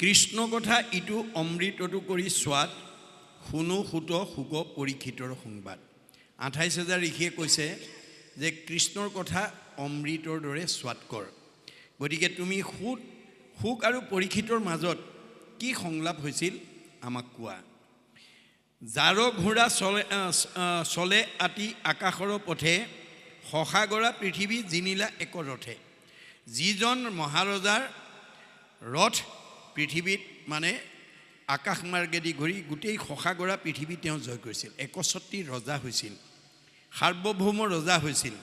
কৃষ্ণ কথা ইটো অমৃতটো কৰি সোৱাদ শুনো সুত সুক পৰীক্ষিতৰ সংবাদ ২৮,০০০ ঋষিয়ে কৈছে যে কৃষ্ণৰ কথা অমৃতৰ দৰে স্বাদকৰ গতিকে তুমি সুক আৰু পৰীক্ষিতৰ মাজত কি সংলাপ হৈছিল আমাক কোৱা যাৰ ঘোঁৰা চলে আতি আকাশৰ পথে সসাগৰা পৃথিৱী জিনিলা এক ৰথে যিজন মহাৰজাৰ ৰথ পৃথিৱীত মানে আকাশ মাৰ্গেদি ঘূৰি গোটেই সসাগৰা পৃথিৱী তেওঁ জয় কৰিছিল ৬১টি ৰজা হৈছিল সাৰ্বভৌম ৰজা হৈছিল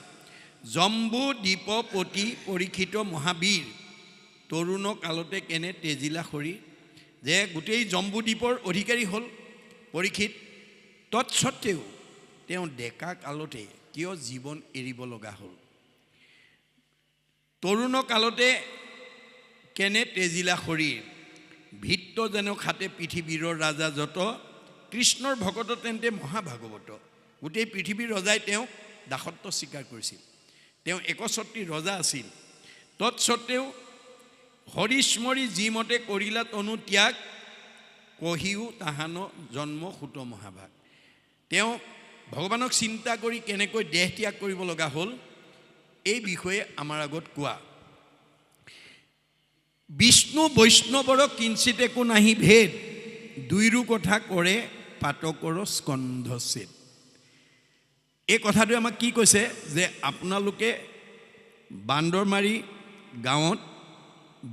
জম্বু দ্বীপপতি পৰীক্ষিত মহাবীৰ তৰুণ কালতে কেনে তেজিলা খৰি যে গোটেই জম্বু দ্বীপৰ অধিকাৰী হ'ল পৰীক্ষিত তৎসত্ত্বেও তেওঁ ডেকা কালতে কিয় জীৱন এৰিব লগা হ'ল তৰুণ কালতে কেনে তেজিলা খৰি ভিত্ত যেন খাতে পৃথিৱীৰৰ ৰাজা যত কৃষ্ণৰ ভকত তেন্তে মহাভাগৱত গোটেই পৃথিৱীৰ ৰজাই তেওঁক দাসত্ব স্বীকাৰ কৰিছিল তেওঁ ৬১টি ৰজা আছিল তৎসত্ত্বেও হৰিস্মৰি যিমতে কৰিলা তনু ত্যাগ কহিও তাহান জন্ম সুত মহাভাগ তেওঁ ভগৱানক চিন্তা কৰি কেনেকৈ দেহ ত্যাগ কৰিব লগা হ'ল এই বিষয়ে আমাৰ আগত কোৱা বিষ্ণু বৈষ্ণৱৰ কিঞ্চিত একো নাহি ভেদ দুইৰো কথা কৰে পাতকৰ স্কন্ধছেদ এই কথাটো আমাক কি কৈছে যে আপোনালোকে বান্দৰমাৰী গাঁৱত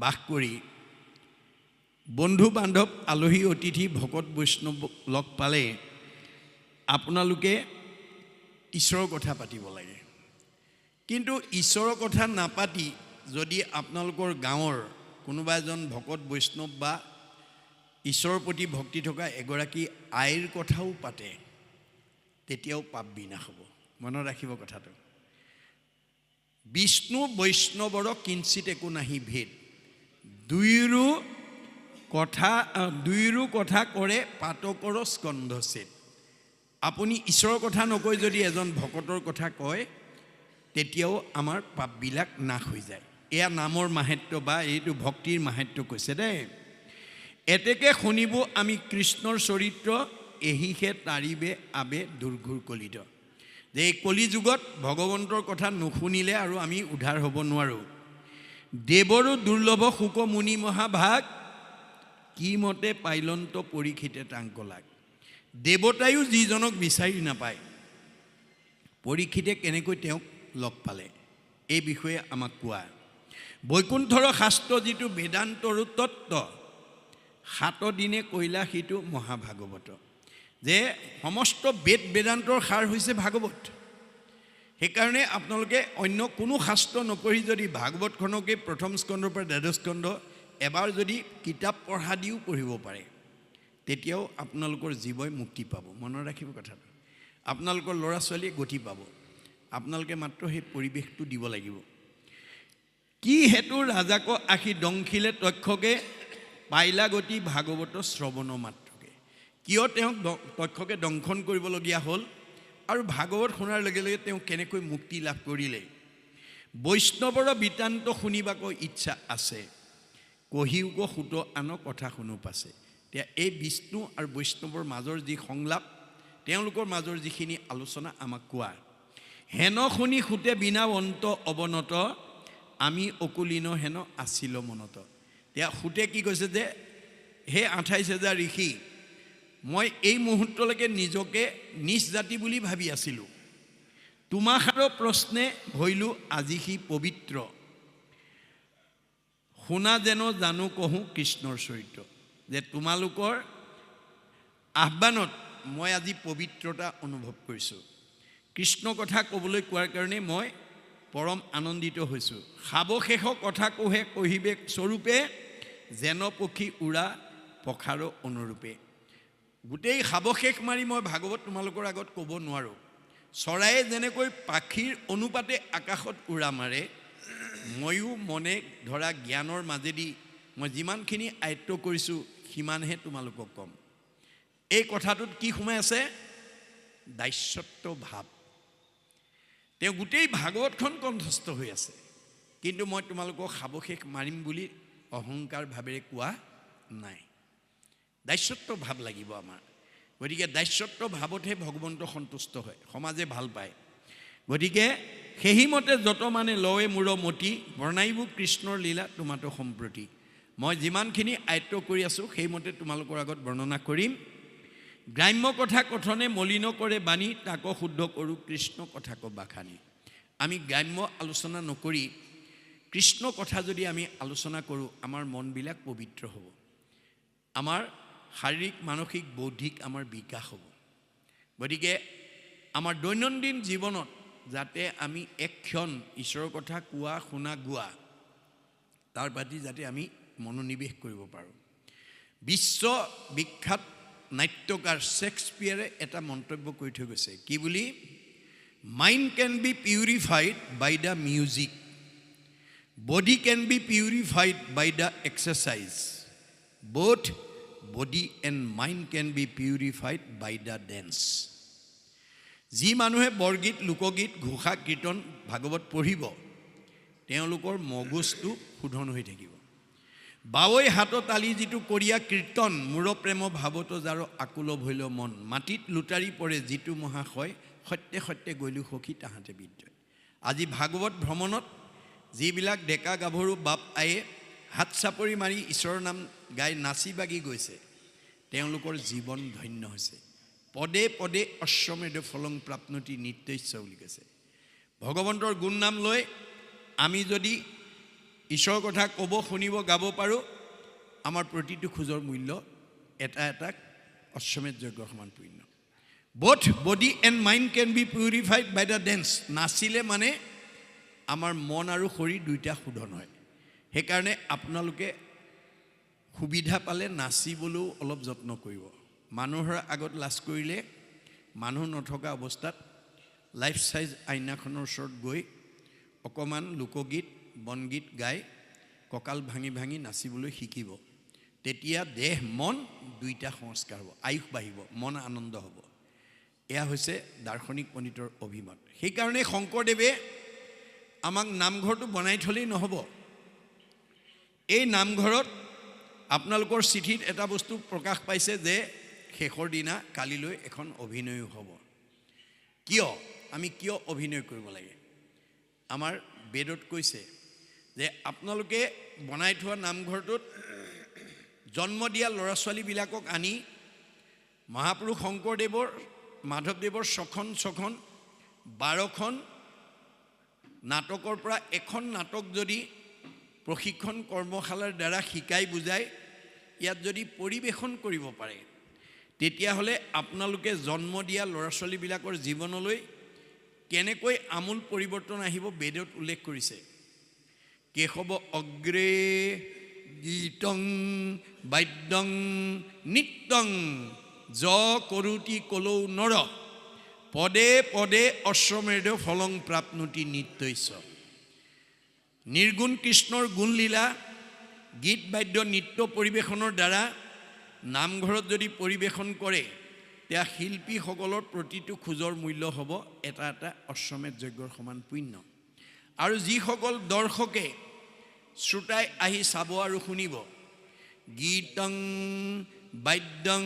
বাস কৰি বন্ধু বান্ধৱ আলহী অতিথি ভকত বৈষ্ণৱ লগ পালে আপোনালোকে ঈশ্বৰৰ কথা পাতিব লাগে কিন্তু ঈশ্বৰৰ কথা নাপাতি যদি আপোনালোকৰ গাঁৱৰ কোনোবা এজন ভকত বৈষ্ণৱ বা ঈশ্বৰৰ প্ৰতি ভক্তি থকা এগৰাকী আইৰ কথাও পাতে তেতিয়াও পাপ বিনাশ হ'ব মনত ৰাখিব কথাটো বিষ্ণু বৈষ্ণৱৰ কিঞ্চিত একো নাহি ভেদ দুইৰো কথা কৰে পাতকৰ স্কন্ধছেদ আপুনি ঈশ্বৰৰ কথা নকৈ যদি এজন ভকতৰ কথা কয় তেতিয়াও আমাৰ পাপবিলাক নাশ হৈ যায় এয়া নামৰ মাহাত্য বা এইটো ভক্তিৰ মাহাত্য কৈছে দেই এতেকে শুনিব আমি কৃষ্ণৰ চৰিত্ৰ এহিহে তাৰিবে আবে দুৰ্ঘুৰ কলিত যে এই কলিযুগত ভগৱন্তৰ কথা নুশুনিলে আৰু আমি উদ্ধাৰ হ'ব নোৱাৰোঁ দেৱৰো দুৰ্লভ শুক মুনি মহাভাগ কি মতে পাইলন্ত পৰীক্ষিতে টাংকলাক দেৱতায়ো যিজনক বিচাৰি নাপায় পৰীক্ষিতে কেনেকৈ তেওঁক লগ পালে এই বিষয়ে আমাক কোৱা বৈকুণ্ঠৰ শাস্ত্ৰ যিটো বেদান্তৰ তত্ত্ব ৭ দিনে কৈলা সিটো মহাভাগৱত যে সমস্ত বেদ বেদান্তৰ সাৰ হৈছে ভাগৱত সেইকাৰণে আপোনালোকে অন্য কোনো শাস্ত্ৰ নপঢ়ি যদি ভাগৱতখনকে প্ৰথম স্কন্ধৰ পৰা দ্বাদশ স্কন্ধ এবাৰ যদি কিতাপ পঢ়া দিও পঢ়িব পাৰে তেতিয়াও আপোনালোকৰ জীৱই মুক্তি পাব মনত ৰাখিব কথাটো আপোনালোকৰ ল'ৰা ছোৱালীয়ে গতি পাব আপোনালোকে মাত্ৰ সেই পৰিৱেশটো দিব লাগিব কি হেতু ৰাজাক আখি দংখিলে তক্ষকে পাইলা গতি ভাগৱত শ্ৰৱণ মাত্ৰকে কিয় তেওঁক তক্ষকে দংশন কৰিবলগীয়া হ'ল আৰু ভাগৱত শুনাৰ লগে লগে তেওঁ কেনেকৈ মুক্তি লাভ কৰিলে বৈষ্ণৱৰ বৃত্তান্ত শুনিবাক ইচ্ছা আছে কহিওক সুত আন কথা শুনো পাছে এতিয়া এই বিষ্ণু আৰু বৈষ্ণৱৰ মাজৰ যি সংলাপ তেওঁলোকৰ মাজৰ যিখিনি আলোচনা আমাক কোৱা হেন শুনি সুতে বিনা অন্ত অৱনত আমি অকুলিন হেন আছিল মনত এতিয়া সুতে কি কৈছে যে হে ২৮,০০০ ঋষি মই এই মুহূৰ্তলৈকে নিজকে নিজ জাতি বুলি ভাবি আছিলোঁ তোমাষাৰ প্ৰশ্নে ভৈলোঁ আজি সি পবিত্ৰ শুনা যেন জানো কহোঁ কৃষ্ণৰ চৰিত্ৰ যে তোমালোকৰ আহ্বানত মই আজি পবিত্ৰতা অনুভৱ কৰিছোঁ কৃষ্ণ কথা ক'বলৈ কোৱাৰ কাৰণে মই পৰম আনন্দিত হৈছোঁ সাৱশেষ কথা কোহে কহিবে স্বৰূপে যেন পক্ষী উৰা পখাৰ অনুৰূপে গোটেই সাৱশেষ মাৰি মই ভাগৱত তোমালোকৰ আগত ক'ব নোৱাৰোঁ চৰায়ে যেনেকৈ পাখীৰ অনুপাতে আকাশত উৰা মাৰে ময়ো মনে ধৰা জ্ঞানৰ মাজেদি মই যিমানখিনি আয়ত্ব কৰিছোঁ সিমানহে তোমালোকক ক'ম এই কথাটোত কি সোমাই আছে দাস্যত্ব ভাৱ তেওঁ গোটেই ভাগৱতখন কণ্ঠস্থ হৈ আছে কিন্তু মই তোমালোকক সাৱশেষ মাৰিম বুলি অহংকাৰ ভাৱেৰে কোৱা নাই। দাস্যত্ব ভাৱ লাগিব আমাৰ। গতিকে দাস্যত্ব ভাৱতহে ভগৱন্ত সন্তুষ্ট হয়, সমাজে ভাল পায়। গতিকে সেইমতে যত মানে লৱে মূৰ মতি বৰ্ণাইব কৃষ্ণৰ লীলা তোমাতো সম্প্ৰতি। মই যিমানখিনি আয়ত্ব কৰি আছোঁ সেইমতে তোমালোকৰ আগত বৰ্ণনা কৰিম। গ্ৰাম্য কথা কথনে মলিন কৰে বাণী, তাকো শুদ্ধ কৰোঁ কৃষ্ণ কথা বাখানি। আমি গ্ৰাম্য আলোচনা নকৰি কৃষ্ণ কথা যদি আমি আলোচনা কৰোঁ, আমাৰ মনবিলাক পবিত্ৰ হ'ব, আমাৰ শাৰীৰিক মানসিক বৌদ্ধিক আমাৰ বিকাশ হ'ব। গতিকে আমাৰ দৈনন্দিন জীৱনত যাতে আমি একক্ষণ ঈশ্বৰৰ কথা কোৱা শুনা গোৱা তাৰ প্ৰতি যাতে আমি মনোনিৱেশ কৰিব পাৰোঁ। বিশ্ববিখ্যাত নাট্যকাৰ শেক্সপিয়াৰে এটা মন্তব্য কৰি থৈ গৈছে, কি বুলি? Mind can be purified by the music, body can be purified by the exercise, both body and mind can be purified by the dance. যি মানুহে বৰগীত, লোকগীত, ঘোষা, কীৰ্তন, ভাগৱত পঢ়িব, তেওঁলোকৰ মগজটো শোধন হৈ থাকিব। বাৱৈ হাত তালি যিটো কৰিয়া কীৰ্তন, মূৰ প্ৰেম ভাৱত যাৰ আকুল ভৈল মন, মাটিত লুটাৰি পৰে যিটো মহাশয়, সত্যে সত্যে গৈলো সখী তাহাঁতে বিদ্যয়। আজি ভাগৱত ভ্ৰমণত যিবিলাক ডেকা গাভৰু বাপ আয়ে হাত চাপৰি মাৰি ঈশ্বৰৰ নাম গাই নাচি বাগি গৈছে, তেওঁলোকৰ জীৱন ধন্য হৈছে। পদে পদে অশ্বমেধ ফলং প্ৰাপ্নতি নিত্যস্য বুলি কৈছে। ভগৱন্তৰ গুণ নাম লৈ আমি যদি ঈশ্বৰৰ কথা ক'ব, শুনিব, গাব পাৰোঁ, আমাৰ প্ৰতিটো খোজৰ মূল্য এটা এটা অশ্বমেধ যজ্ঞৰ সমান পুণ্য। Both body and mind can be purified by the dance. নাচিলে মানে আমাৰ মন আৰু শৰীৰ দুইটা শোধন হয়। সেইকাৰণে আপোনালোকে সুবিধা পালে নাচিবলৈও অলপ যত্ন কৰিব। মানুহৰ আগত লাজ কৰিলে, মানুহ নথকা অৱস্থাত লাইফ চাইজ আইনাখনৰ ওচৰত গৈ অকণমান লোকগীত বনগীত গাই কঁকাল ভাঙি ভাঙি নাচিবলৈ শিকিব। তেতিয়া দেহ মন দুইটা সংস্কাৰ হ'ব, আয়ুস বাঢ়িব, মন আনন্দ হ'ব। এয়া হৈছে দাৰ্শনিক পণ্ডিতৰ অভিমত। সেইকাৰণে শংকৰদেৱে আমাক নামঘৰটো বনাই থ'লেই নহ'ব। এই নামঘৰত আপোনালোকৰ চিঠিত এটা বস্তু প্ৰকাশ পাইছে যে শেষৰ দিনা কালিলৈ এখন অভিনয়ো হ'ব। কিয় আমি কিয় অভিনয় কৰিব লাগে? আমাৰ বেদত কৈছে যে আপোনালোকে বনাই থোৱা নামঘৰটোত জন্ম দিয়া ল'ৰা ছোৱালীবিলাকক আনি মহাপুৰুষ শংকৰদেৱৰ মাধৱদেৱৰ ছখন 12খন নাটকৰ পৰা এখন নাটক যদি প্ৰশিক্ষণ কৰ্মশালাৰ দ্বাৰা শিকাই বুজাই ইয়াত যদি পৰিৱেশন কৰিব পাৰে, তেতিয়াহ'লে আপোনালোকে জন্ম দিয়া ল'ৰা ছোৱালীবিলাকৰ জীৱনলৈ কেনেকৈ আমূল পৰিৱৰ্তন আহিব বেদত উল্লেখ কৰিছে। কেশৱ অগ্ৰে গীতং বাদ্যং নিত্যং য কৰোতি কলৌ নৰ, পদে পদে অশ্বমেধ ফলং প্ৰাপ্নুতি নিত্যস্য। নিৰ্গুণ কৃষ্ণৰ গুণলীলা গীত বাদ্য নৃত্য পৰিৱেশনৰ দ্বাৰা নামঘৰত যদি পৰিৱেশন কৰে, তেতিয়া শিল্পীসকলৰ প্ৰতিটো খোজৰ মূল্য হ'ব এটা এটা অশ্বমেধ যজ্ঞৰ সমান পুণ্য। আৰু যিসকল দৰ্শকে শ্ৰোতাই আহি চাব আৰু শুনিব, গীতং বাদ্যং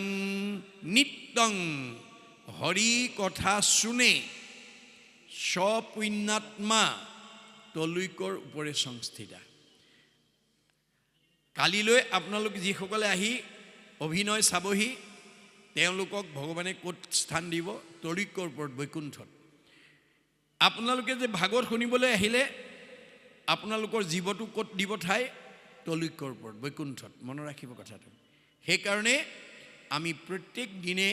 নিত্যং হৰি কথা শুনে স্বপুণ্যাত্মা তলৈকৰ ওপৰে সংস্থিতা। কালিলৈ আপোনালোক যিসকলে আহি অভিনয় চাবহি, তেওঁলোকক ভগৱানে ক'ত স্থান দিব? তলৈকৰ ওপৰত, বৈকুণ্ঠত। আপোনালোকে যে ভাগৱত শুনিবলৈ আহিলে, আপোনালোকৰ জীৱটো ক'ত দিব ঠাই? তলৈকৰ ওপৰত, বৈকুণ্ঠত। মনত ৰাখিব কথাটো। সেইকাৰণে আমি প্ৰত্যেক দিনে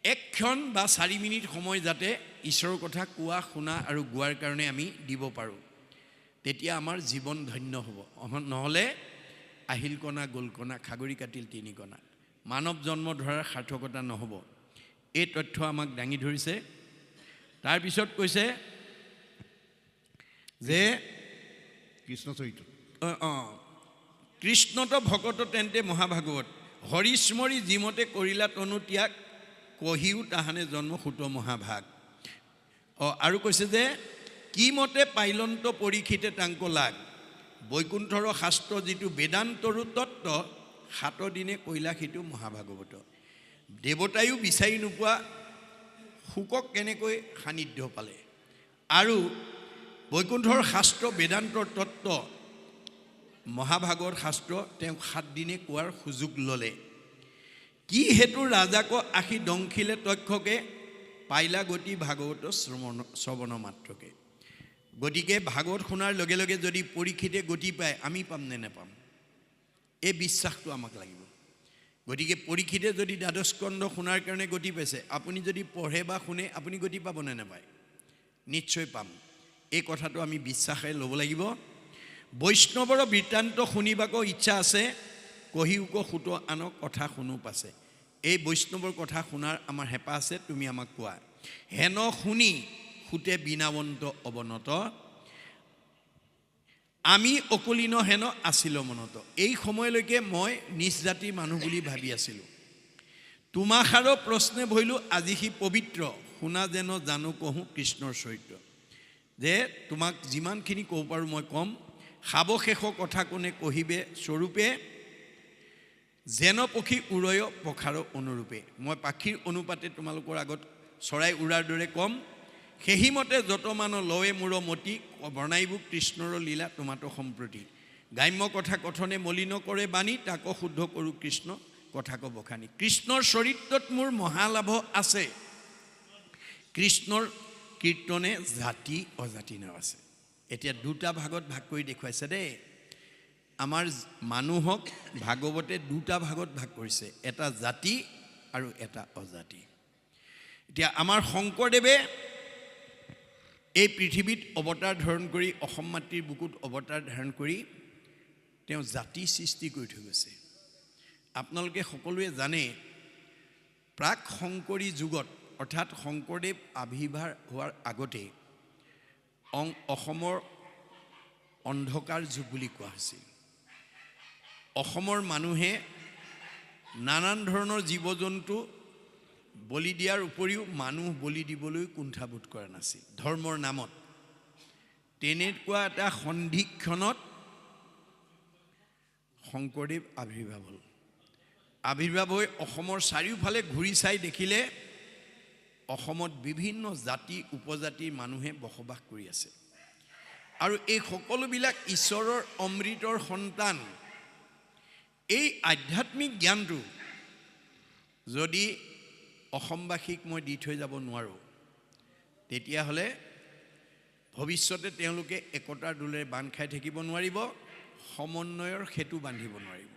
একক্ষণ বা 4 মিনিট সময় যাতে ঈশ্বৰৰ কথা কোৱা শুনা আৰু গোৱাৰ কাৰণে আমি দিব পাৰোঁ, তেতিয়া আমাৰ জীৱন ধন্য হ'ব। নহ'লে আহিল কণা গ'ল কণা, খাগৰি কাটিল 3 কণা, মানৱ জন্ম ধৰাৰ সাৰ্থকতা নহ'ব। এই তথ্য আমাক দাঙি ধৰিছে। তাৰপিছত কৈছে যে কৃষ্ণ চৰিত্ৰ কৃষ্ণত ভকত তেন্তে মহাভাগৱত, হৰিস্মৰি যিমতে কৰিলা তনু ত্যাগ, কহিও তাহানে জন্ম সুত মহাভাগ। আৰু কৈছে যে কি মতে পাইলন্ত পৰীক্ষিতে তাংক লাগ, বৈকুণ্ঠৰ শাস্ত্ৰ যিটো বেদান্তৰো তত্ত্ব, 7 দিনে কৈলাসীটো মহাভাগৱত দেৱতায়ো বিচাৰি নোপোৱা শুকক কেনেকৈ সান্নিধ্য পালে আৰু বৈকুণ্ঠৰ শাস্ত্ৰ বেদান্তৰ তত্ত্ব মহাভাগৱত শাস্ত্ৰ তেওঁক 7 দিনে কোৱাৰ সুযোগ ল'লে কি হেতু ৰাজাক আখি দংখিলে তক্ষকে পাইলা গতি ভাগৱত শ্ৰৱণ মাত্ৰকে গতিকে ভাগৱত শুনাৰ লগে লগে যদি পৰীক্ষিতে গতি পায় আমি পাম নে নেপাম এই বিশ্বাসটো আমাক লাগিব গতিকে পৰীক্ষিতে যদি দ্বাদশ স্কন্ধ শুনাৰ কাৰণে গতি পাইছে আপুনি যদি পঢ়ে বা শুনে আপুনি গতি পাব নে নাপায় নিশ্চয় পাম এই কথাটো আমি বিশ্বাসে ল'ব লাগিব বৈষ্ণৱৰ বৃত্তান্ত শুনিবাক ইচ্ছা আছে কহিউক সুত আন কথা শুনো পাছে এই বৈষ্ণৱৰ কথা শুনাৰ আমাৰ হেঁপাহ আছে তুমি আমাক কোৱা হেন শুনি সুতে বিনাৱন্ত অৱনত আমি অকলিন হেন আছিল মনত এই সময়লৈকে মই নিজ জাতিৰ মানুহ বুলি ভাবি আছিলোঁ তোমাষাৰ প্ৰশ্নে ভৰিলোঁ আজি সি পবিত্ৰ শুনা যেন জানো কহোঁ কৃষ্ণৰ চৰিত্ৰ যে তোমাক যিমানখিনি ক'ব পাৰোঁ মই ক'ম সাৱশেষ কথা কোনে কহিবে স্বৰূপে যেন পক্ষী উৰয় পখাৰ অনুৰূপে মই পাখীৰ অনুপাতে তোমালোকৰ আগত চৰাই উৰাৰ দৰে ক'ম সেইমতে যত মান লয়ে মূৰ মতি বৰ্ণাইবোৰ কৃষ্ণৰ লীলা তোমাতো সম্প্ৰতি গ্ৰাম্য কথা কথনে মলিন কৰে বাণী তাক শুদ্ধ কৰোঁ কৃষ্ণ কথাক বখানি কৃষ্ণৰ চৰিত্ৰত মোৰ মহালাভ আছে কৃষ্ণৰ কীৰ্তনে জাতি অজাতি নাও আছে এতিয়া দুটা ভাগত ভাগ কৰি দেখুৱাইছে দেই আমাৰ মানুহক ভাগৱতে দুটা ভাগত ভাগ কৰিছে এটা জাতি আৰু এটা অজাতি এতিয়া আমাৰ শংকৰদেৱে এই পৃথিৱীত অৱতাৰ ধাৰণ কৰি অসম মাতৃৰ বুকুত অৱতাৰ ধাৰণ কৰি তেওঁ জাতি সৃষ্টি কৰি থৈ গৈছে আপোনালোকে সকলোৱে জানে প্ৰাক শংকৰী যুগত অৰ্থাৎ শংকৰদেৱ আবিৰ্ভাৱ হোৱাৰ আগতে অসমৰ অন্ধকাৰ যুগ বুলি কোৱা হৈছিল অসমৰ মানুহে নানান ধৰণৰ জীৱ জন্তু বলি দিয়াৰ উপৰিও মানুহ বলি দিবলৈ কুণ্ঠাবোধ কৰা নাছিল ধৰ্মৰ নামত তেনেকুৱা এটা সন্ধিক্ষণত শংকৰদেৱ আবিৰ্ভাৱ হ'ল আবিৰ্ভাৱ হৈ অসমৰ চাৰিওফালে ঘূৰি চাই দেখিলে অসমত বিভিন্ন জাতি উপজাতিৰ মানুহে বসবাস কৰি আছে আৰু এই সকলোবিলাক ঈশ্বৰৰ অমৃতৰ সন্তান এই আধ্যাত্মিক জ্ঞানটো যদি অসমবাসীক মই দি থৈ যাব নোৱাৰোঁ তেতিয়াহ'লে ভৱিষ্যতে তেওঁলোকে একতাৰ দোলেৰে বান্ধ খাই থাকিব নোৱাৰিব সমন্বয়ৰ সেতু বান্ধিব নোৱাৰিব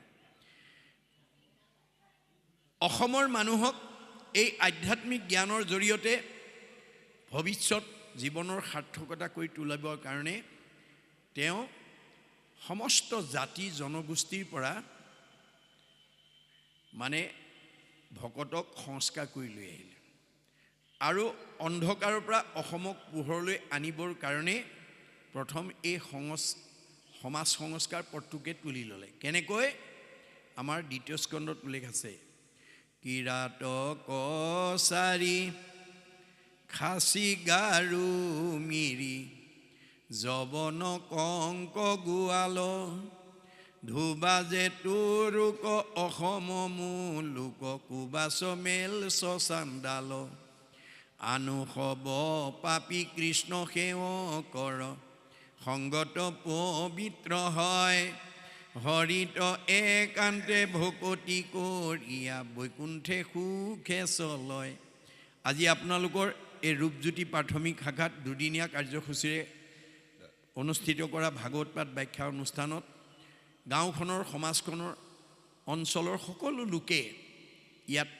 অসমৰ মানুহক এই আধ্যাত্মিক জ্ঞানৰ জৰিয়তে ভৱিষ্যত জীৱনৰ সাৰ্থকতা কৰি তুলিবৰ কাৰণে তেওঁ সমস্ত জাতি জনগোষ্ঠীৰ পৰা মানে ভকতক সংস্কাৰ কৰি লৈ আহিলে আৰু অন্ধকাৰৰ পৰা অসমক পোহৰলৈ আনিবৰ কাৰণে প্ৰথম এই সমাজ সংস্কাৰ পথটোকে তুলি ল'লে কেনেকৈ আমাৰ দ্বিতীয় স্কন্ধত উল্লেখ আছে কিৰাত কছাৰী খাচী গাৰু মিৰি যবন কংক গোৱাল ধুবাজে তোৰুক অসম মূলোক কুবাচ মেল চান্দাল আনু হব পাপী কৃষ্ণ সেৱ কৰ সংগত পবিত্ৰ হয় হৰিত একান্তে ভকতি কৰিয়া বৈকুণ্ঠে সুখে চলয় আজি আপোনালোকৰ এই ৰূপজ্যোতি প্ৰাথমিক শাখাত দুদিনীয়া কাৰ্যসূচীৰে অনুষ্ঠিত কৰা ভাগৱত পাঠ ব্যাখ্যা অনুষ্ঠানত গাঁওখনৰ সমাজখনৰ অঞ্চলৰ সকলো লোকে ইয়াত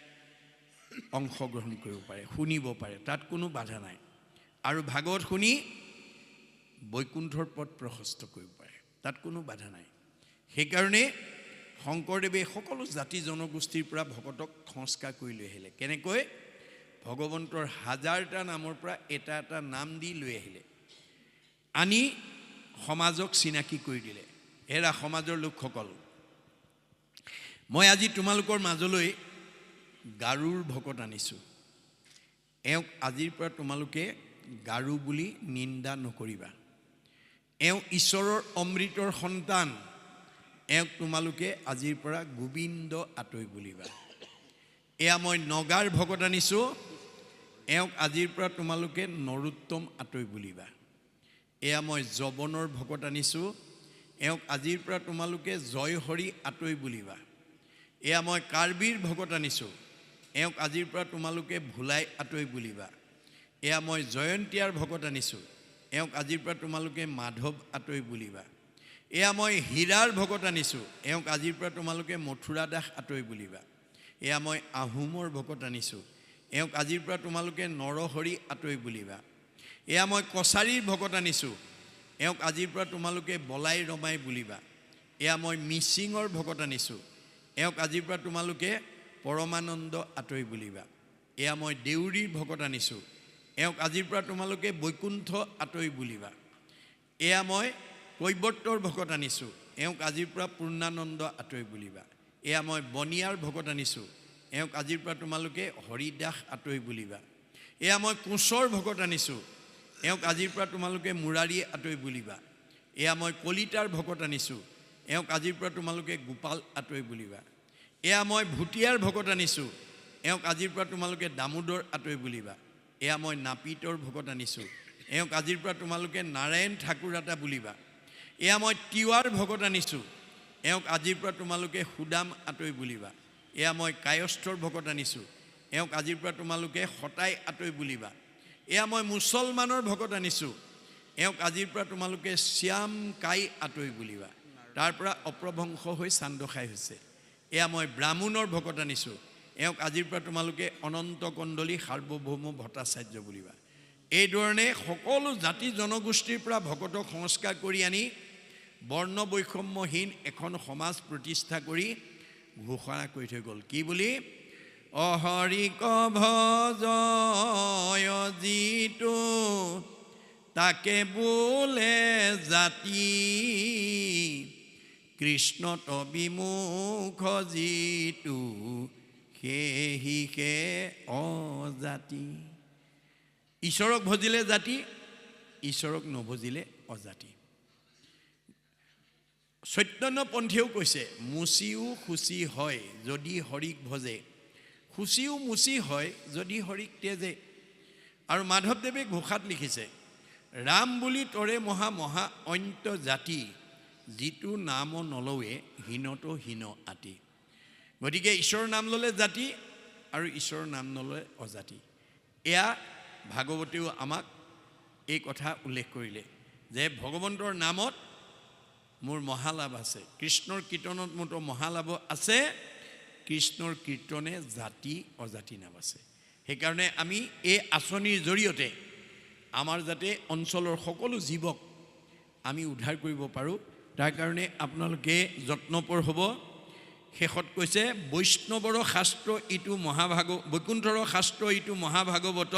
অংশগ্ৰহণ কৰিব পাৰে শুনিব পাৰে তাত কোনো বাধা নাই আৰু ভাগৱত শুনি বৈকুণ্ঠৰ পথ প্ৰশস্ত কৰিব পাৰে তাত কোনো বাধা নাই সেইকাৰণে শংকৰদেৱে সকলো জাতি জনগোষ্ঠীৰ পৰা ভকতক সংস্কাৰ কৰি লৈ আহিলে কেনেকৈ ভগৱন্তৰ হাজাৰটা নামৰ পৰা এটা এটা নাম দি লৈ আহিলে আনি সমাজক চিনাকি কৰি দিলে এৰা সমাজৰ লোকসকল মই আজি তোমালোকৰ মাজলৈ গাৰুৰ ভকত আনিছোঁ এওঁক আজিৰ পৰা তোমালোকে গাৰু বুলি নিন্দা নকৰিবা এওঁ ঈশ্বৰৰ অমৃতৰ সন্তান এওঁক তোমালোকে আজিৰ পৰা গোবিন্দ আতৈ বুলিবা। এয়া মই নগাৰ ভকত আনিছোঁ, এওঁক আজিৰ পৰা তোমালোকে নৰোত্তম আতৈ বুলিবা। এয়া মই যৱনৰ ভকত আনিছোঁ, এওঁক আজিৰ পৰা তোমালোকে জয়হৰি আতৈ বুলিবা। এয়া মই কাৰ্বিৰ ভকত আনিছোঁ, এওঁক আজিৰ পৰা তোমালোকে ভোলাই আতৈ বুলিবা। এয়া মই জয়ন্তীয়াৰ ভকত আনিছোঁ, এওঁক আজিৰ পৰা তোমালোকে মাধৱ আতৈ বুলিবা। এয়া মই হীৰাৰ ভকত আনিছোঁ, এওঁক আজিৰ পৰা তোমালোকে মথুৰা দাস আতৈ বুলিবা। এয়া মই আহোমৰ ভকত আনিছোঁ, এওঁক আজিৰ পৰা তোমালোকে নৰহৰি আতৈ বুলিবা। এয়া মই কছাৰীৰ ভকত আনিছোঁ, এওঁক আজিৰ পৰা তোমালোকে বলাই ৰমাই বুলিবা। এয়া মই মিচিঙৰ ভকত আনিছোঁ, এওঁক আজিৰ পৰা তোমালোকে পৰমানন্দ আতৈ বুলিবা। এয়া মই দেউৰীৰ ভকত আনিছোঁ, এওঁক আজিৰ পৰা তোমালোকে বৈকুণ্ঠ আতৈ বুলিবা। এয়া মই কৈৱৰ্তৰ ভকত আনিছোঁ, এওঁক আজিৰ পৰা পূৰ্ণানন্দ আতৈ বুলিবা। এয়া মই বনিয়াৰ ভকত আনিছোঁ, এওঁক আজিৰ পৰা তোমালোকে হৰিদাস আতৈ বুলিবা। এয়া মই কোঁচৰ ভকত আনিছোঁ, এওঁক আজিৰ পৰা তোমালোকে মুৰাৰী আতৈ বুলিবা। এয়া মই কলিতাৰ ভকত আনিছোঁ, এওঁক আজিৰ পৰা তোমালোকে গোপাল আতৈ বুলিবা। এয়া মই ভুটীয়াৰ ভকত আনিছোঁ, এওঁক আজিৰ পৰা তোমালোকে দামোদৰ আতৈ বুলিবা। এয়া মই নাপিতৰ ভকত আনিছোঁ, এওঁক আজিৰ পৰা তোমালোকে নাৰায়ণ ঠাকুৰ আতা বুলিবা। এয়া মই তিৱাৰ ভকত আনিছোঁ, এওঁক আজিৰ পৰা তোমালোকে সুদাম আতৈ বুলিবা। এয়া মই কায়স্থৰ ভকত আনিছোঁ, এওঁক আজিৰ পৰা তোমালোকে সতাই আতৈ বুলিবা। এয়া মই মুছলমানৰ ভকত আনিছোঁ, এওঁক আজিৰ পৰা তোমালোকে শ্যাম কাই আতৈ বুলিবা। তাৰ পৰা অপ্ৰভংশ হৈ চান্দখাই হৈছে। এয়া মই ব্ৰাহ্মণৰ ভকত আনিছোঁ, এওঁক আজিৰ পৰা তোমালোকে অনন্ত কণ্ডলী সাৰ্বভৌম ভট্টাচাৰ্য বুলিবা। এইধৰণে সকলো জাতি জনগোষ্ঠীৰ পৰা ভকতক সংস্কাৰ কৰি আনি বৰ্ণ বৈষম্যহীন এখন সমাজ প্ৰতিষ্ঠা কৰি ঘোষণা কৰি থৈ গ'ল। কি বুলি? অহৰিক ভজয় যিটো তাকে বোলে জাতি, কৃষ্ণত বিমুখ যিটো সেহিকে অজাতি। ঈশ্বৰক ভজিলে জাতি, ঈশ্বৰক নভজিলে অজাতি। চৈতন্যপন্থীয়েও কৈছে, মুচিও শুচি হয় যদি হৰিক ভজে, শুচিও মুচি হয় যদি হৰিক তেজে। আৰু মাধৱদেৱে ঘোষাত লিখিছে, ৰাম বুলি তৰে মহা মহা অন্ত জাতি, যিটো নাম নলৱে হীনত হীন আতি। গতিকে ঈশ্বৰৰ নাম ল'লে জাতি আৰু ঈশ্বৰৰ নাম নল'লে অজাতি। এয়া ভাগৱতেও আমাক এই কথা উল্লেখ কৰিলে যে ভগৱন্তৰ নামত মোৰ মহালাভ আছে, কৃষ্ণৰ কীৰ্তনত মোৰ মহালাভ আছে, কৃষ্ণৰ কীৰ্তনে জাতি অজাতি নাবাছে। সেইকাৰণে আমি এই আঁচনিৰ জৰিয়তে আমাৰ যাতে অঞ্চলৰ সকলো জীৱক আমি উদ্ধাৰ কৰিব পাৰোঁ, তাৰ কাৰণে আপোনালোকে যত্নপৰ হ'ব। শেষত কৈছে, বৈষ্ণৱৰ শাস্ত্ৰ ইটো বৈকুণ্ঠৰ শাস্ত্ৰ ইটো মহাভাগৱত,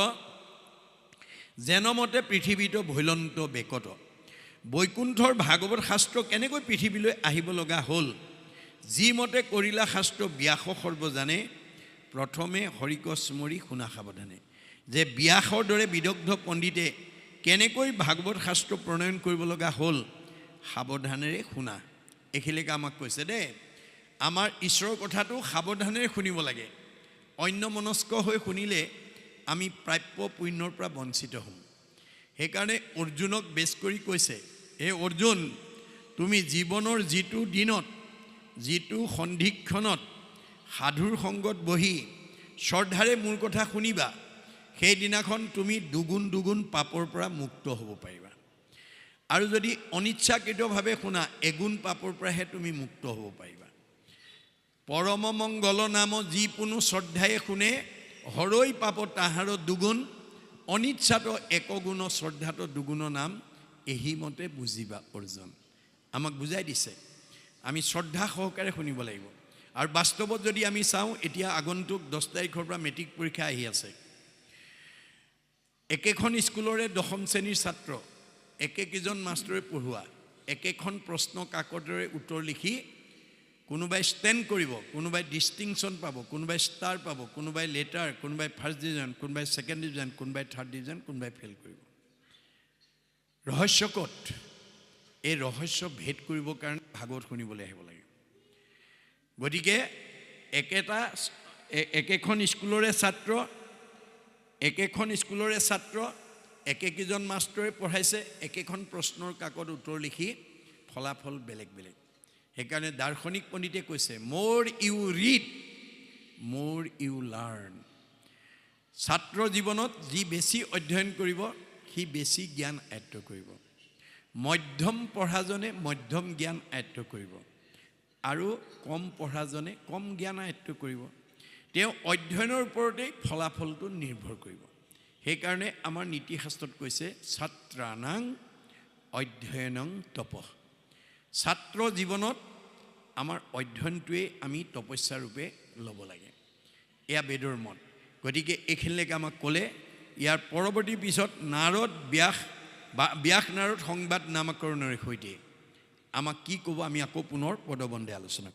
যেনমতে পৃথিৱীত ভৈলন্ত বেকত। বৈকুণ্ঠৰ ভাগৱত শাস্ত্ৰ কেনেকৈ পৃথিৱীলৈ আহিব লগা হ'ল? যিমতে কৰিলা শাস্ত্ৰ ব্যাস সৰ্বজানে, প্ৰথমে হৰিক স্মৰি শুনা সাৱধানে। যে ব্যাসৰ দৰে বিদগ্ধ পণ্ডিতে কেনেকৈ ভাগৱত শাস্ত্ৰ প্ৰণয়ন কৰিব লগা হ'ল, সাৱধানেৰে শুনা। এইখিনিকে আমাক কৈছে দেই, আমাৰ ঈশ্বৰৰ কথাটো সাৱধানেৰে শুনিব লাগে। অন্যমনস্ক হৈ শুনিলে আমি প্ৰাপ্য পুণ্যৰ পৰা বঞ্চিত হ'ম। সেইকাৰণে অৰ্জুনক বেছ কৰি কৈছে, হে অৰ্জুন, তুমি জীৱনৰ যিটো দিনত, যিটো সন্ধিক্ষণত সাধুৰ সংগত বহি শ্ৰদ্ধাৰে মোৰ কথা শুনিবা, সেইদিনাখন তুমি দুগুণ পাপৰ পৰা মুক্ত হ'ব পাৰিবা। আৰু যদি অনিচ্ছাকৃতভাৱে শুনা, এগুণ পাপৰ পৰাহে তুমি মুক্ত হ'ব পাৰিবা। পৰম মংগল নাম যিকোনো শ্ৰদ্ধায়ে শুনে, হৰৈ পাপ তাহাৰ দুগুণ, অনিচ্ছাত একগুণ শ্ৰদ্ধাত দুগুণ নাম, এহিমতে বুজিবা অৰ্জন। আমাক বুজাই দিছে আমি শ্ৰদ্ধা সহকাৰে শুনিব লাগিব। আৰু বাস্তৱত যদি আমি চাওঁ, এতিয়া আগন্তুক 10 তাৰিখৰ পৰা মেট্ৰিক পৰীক্ষা আহি আছে। একেখন স্কুলৰে 10ম শ্ৰেণীৰ ছাত্ৰ, একেকেইজন মাষ্টৰে পঢ়োৱা, একেখন প্ৰশ্ন কাকতৰে উত্তৰ লিখি কোনোবাই ষ্টেণ্ড কৰিব, কোনোবাই ডিষ্টিংশ্যন পাব, কোনোবাই ষ্টাৰ পাব, কোনোবাই লেটাৰ, কোনোবাই ফাৰ্ষ্ট ডিভিজন, কোনোবাই ছেকেণ্ড ডিভিজন, কোনোবাই থাৰ্ড ডিভিজন, কোনোবাই ফেইল কৰিব। ৰহস্য ক'ত? এই ৰহস্য ভেদ কৰিবৰ কাৰণে ভাগৱত শুনিবলৈ আহিব লাগে। গতিকে একেখন স্কুলৰে ছাত্ৰ একেকেইজন মাষ্টৰে পঢ়াইছে, একেখন প্ৰশ্নৰ কাকত উত্তৰ লিখি ফলাফল বেলেগ বেলেগ। সেইকাৰণে দাৰ্শনিক পণ্ডিতে কৈছে মোৰ ইউ ৰিড মোৰ ইউ লাৰ্ণ। ছাত্ৰ জীৱনত যি বেছি অধ্যয়ন কৰিব সি বেছি জ্ঞান আয়ত্ত কৰিব। মধ্যম পঢ়াজনে মধ্যম জ্ঞান আয়ত্ত কৰিব আৰু কম পঢ়াজনে কম জ্ঞান আয়ত্ত কৰিব। তেওঁ অধ্যয়নৰ ওপৰতেই ফলাফলটো নিৰ্ভৰ কৰিব। সেইকাৰণে আমাৰ নীতিশাস্ত্ৰত কৈছে ছাত্ৰানাং অধ্যয়নং তপঃ। ছাত্ৰ জীৱনত আমাৰ অধ্যয়নটোৱেই আমি তপস্যা ৰূপে ল'ব লাগে। এয়া বেদৰ মত। গতিকে এইখিনিলৈকে আমাক ক'লে। ইয়াৰ পৰৱৰ্তী পিছত নাৰদ ব্যাস নাৰদ সংবাদ নামকৰণৰ সৈতে আমাক কি ক'ব আমি আকৌ পুনৰ পদবন্ধে আলোচনা কৰিম।